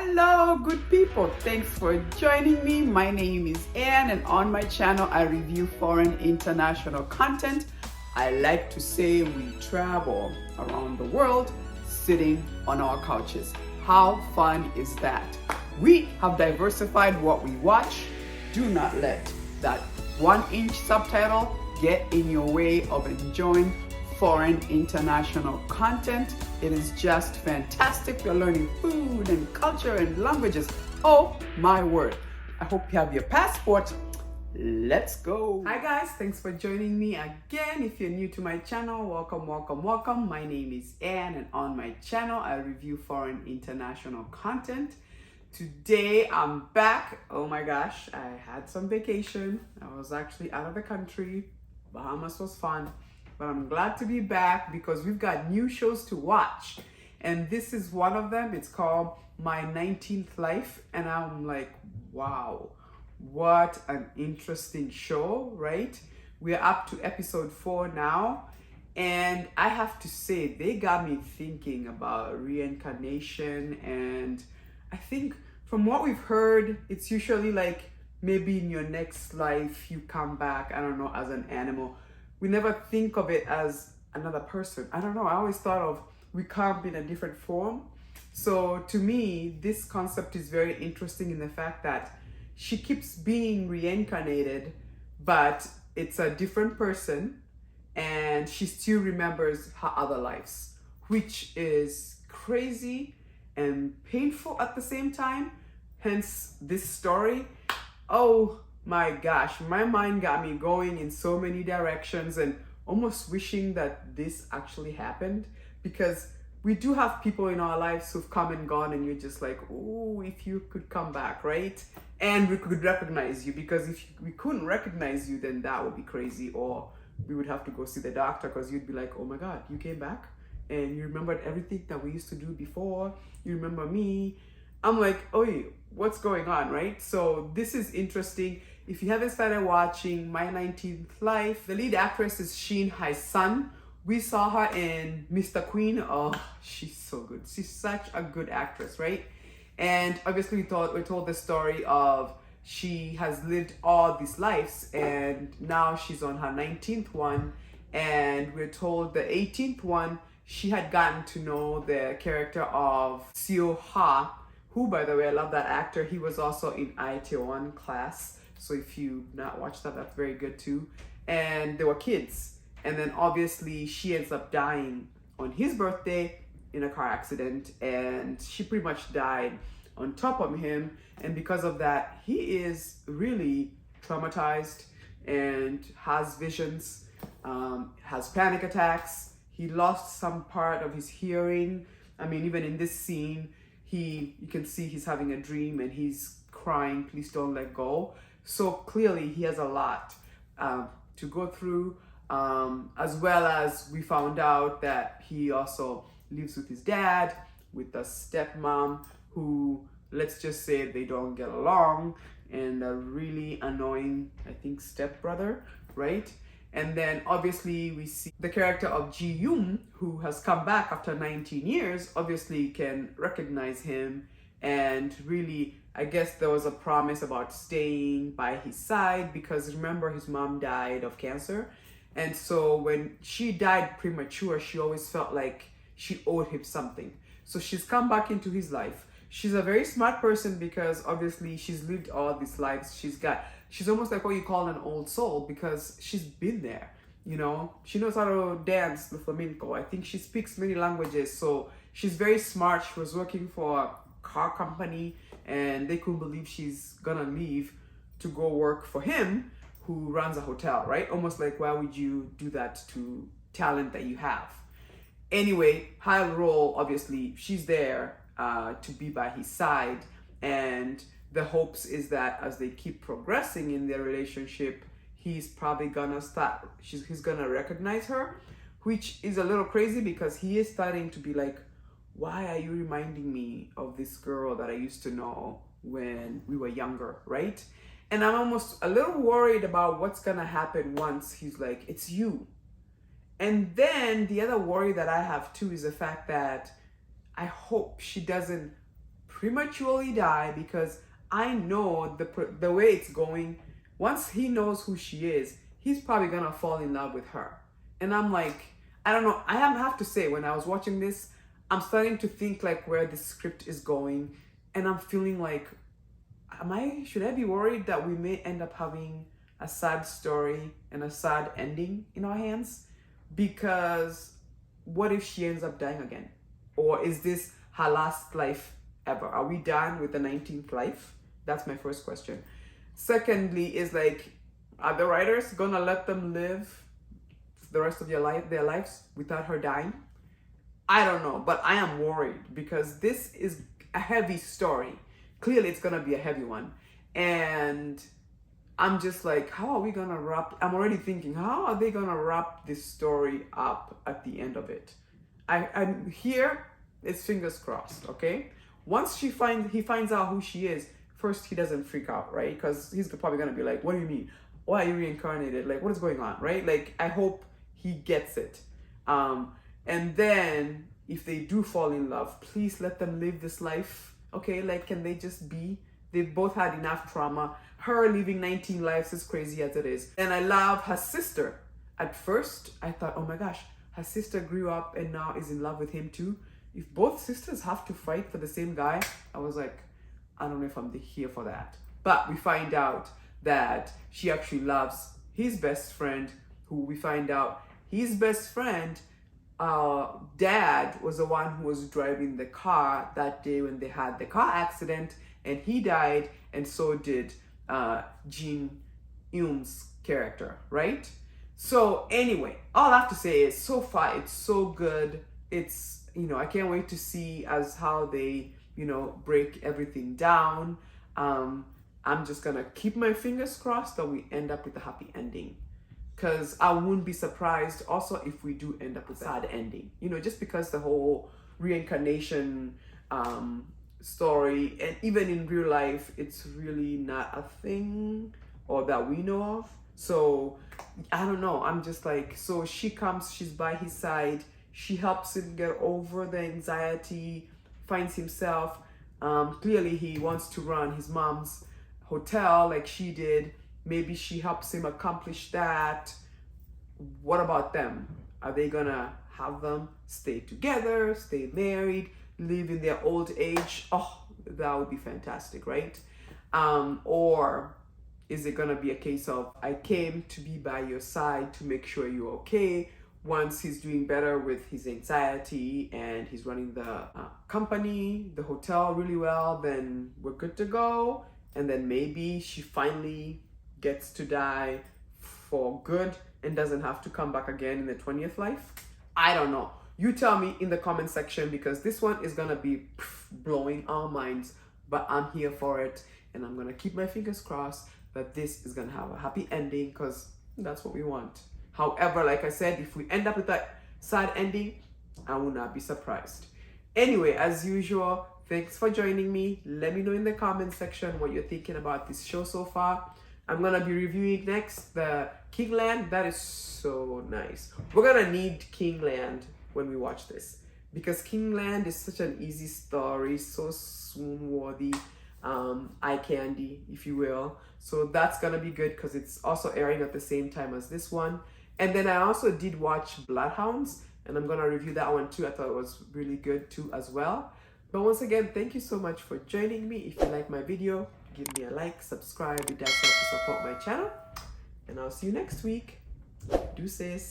Hello, good people. Thanks for joining me. My name is Anne, and on my channel, I review foreign international content. I like to say we travel around the world sitting on our couches. How fun is that? We have diversified what we watch. Do not let that 1-inch subtitle get in your way of enjoying foreign international content. It is just fantastic. We're learning food and culture and languages. Oh my word. I hope you have your passport. Let's go. Hi guys, thanks for joining me again. If you're new to my channel, welcome. My name is Anne, and on my channel I review foreign international content. Today I'm back. Oh my gosh, I had some vacation. I was actually out of the country. Bahamas was fun. But I'm glad to be back because we've got new shows to watch. And this is one of them. It's called My 19th Life. And I'm like, wow, what an interesting show, right? We're up to episode 4 now. And I have to say, they got me thinking about reincarnation. And I think from what we've heard, it's usually like maybe in your next life, you come back, I don't know, as an animal. We never think of it as another person. I don't know. I always thought of we come in a different form. So to me, this concept is very interesting in the fact that she keeps being reincarnated, but it's a different person and she still remembers her other lives, which is crazy and painful at the same time. Hence this story. Oh my gosh, my mind got me going in so many directions and almost wishing that this actually happened, because we do have people in our lives who've come and gone and you're just like, oh, if you could come back, right? And we could recognize you, because if we couldn't recognize you, then that would be crazy, or we would have to go see the doctor because you'd be like, oh my God, you came back and you remembered everything that we used to do before. You remember me. I'm like, oh, what's going on, right? So this is interesting. If you haven't started watching My 19th Life, the lead actress is Sheen Hai-sun. We saw her in Mr. Queen. Oh, she's so good. She's such a good actress, right? And obviously we told the story of she has lived all these lives and now she's on her 19th one. And we're told the 18th one, she had gotten to know the character of Seo Ha, who, by the way, I love that actor. He was also in Itaewon Class. So if you not watched that, that's very good too. And they were kids. And then obviously she ends up dying on his birthday in a car accident. And she pretty much died on top of him. And because of that, he is really traumatized and has visions, has panic attacks. He lost some part of his hearing. I mean, even in this scene, you can see he's having a dream and he's crying, please don't let go. So clearly he has a lot to go through, as well as we found out that he also lives with his dad, with a stepmom who, let's just say, they don't get along, and a really annoying, I think, stepbrother, right? And then obviously we see the character of Ji Yoon, who has come back after 19 years, obviously can recognize him. And really, I guess there was a promise about staying by his side, because remember, his mom died of cancer. And so when she died premature, she always felt like she owed him something. So she's come back into his life. She's a very smart person because obviously she's lived all these lives. She's almost like what you call an old soul, because she's been there, you know. She knows how to dance the flamenco. I think she speaks many languages, so she's very smart. She was working for a car company and they couldn't believe she's gonna leave to go work for him, who runs a hotel, right? Almost like, why would you do that to talent that you have? Anyway, high role, obviously she's there to be by his side, and the hopes is that as they keep progressing in their relationship, he's probably gonna he's gonna recognize her, which is a little crazy because he is starting to be like, why are you reminding me of this girl that I used to know when we were younger, right? And I'm almost a little worried about what's gonna happen once he's like, it's you. And then the other worry that I have too is the fact that I hope she doesn't prematurely die because I know the way it's going. Once he knows who she is, he's probably gonna fall in love with her. And I'm like, I don't know. I have to say, when I was watching this, I'm starting to think like where the script is going, and I'm feeling like, should I be worried that we may end up having a sad story and a sad ending in our hands? Because what if she ends up dying again? Or is this her last life ever? Are we done with the 19th life? That's my first question. Secondly, is like, are the writers gonna let them live the rest of their lives without her dying? I don't know, but I am worried because this is a heavy story. Clearly it's gonna be a heavy one. And I'm just like, how are we gonna wrap? I'm already thinking, how are they gonna wrap this story up at the end of it? I'm here, it's fingers crossed, okay? Once he finds out who she is, first he doesn't freak out, right? Because he's probably gonna be like, what do you mean? Why are you reincarnated? Like, what is going on, right? Like, I hope he gets it. And then if they do fall in love, please let them live this life, okay? Like, can they just be? They've both had enough trauma. Her living 19 lives, as crazy as it is. And I love her sister. At first, I thought, oh my gosh, her sister grew up and now is in love with him too. If both sisters have to fight for the same guy, I was like, I don't know if I'm here for that. But we find out that she actually loves his best friend, who we find out his best friend, dad was the one who was driving the car that day when they had the car accident, and he died, and so did Jin Yoon's character, right? So anyway, all I have to say is, so far it's so good. It's, I can't wait to see as how they, break everything down. I'm just gonna keep my fingers crossed that we end up with a happy ending, because I wouldn't be surprised also if we do end up with a sad ending, just because the whole reincarnation story, and even in real life, it's really not a thing or that we know of. So I don't know, I'm just like, so she comes, she's by his side, she helps him get over the anxiety, finds himself, clearly he wants to run his mom's hotel like she did. Maybe she helps him accomplish that. What about them? Are they gonna have them stay together, stay married, live in their old age? Oh, that would be fantastic, right? Or is it gonna be a case of, I came to be by your side to make sure you're okay? Once he's doing better with his anxiety and he's running the company, the hotel really well, then we're good to go. And then maybe she finally gets to die for good and doesn't have to come back again in the 20th life. I don't know. You tell me in the comment section, because this one is gonna be blowing our minds, but I'm here for it, and I'm gonna keep my fingers crossed that this is gonna have a happy ending, because that's what we want. However, like I said, if we end up with that sad ending, I will not be surprised. Anyway, as usual, thanks for joining me. Let me know in the comment section what you're thinking about this show so far. I'm gonna be reviewing next the Kingland. That is so nice. We're gonna need Kingland when we watch this, because Kingland is such an easy story, so swoon-worthy, eye candy, if you will. So that's gonna be good because it's also airing at the same time as this one. And then I also did watch Bloodhounds, and I'm gonna review that one too. I thought it was really good too as well. But once again, thank you so much for joining me. If you like my video, give me a like, subscribe. It does help to support my channel. And I'll see you next week. Deuces.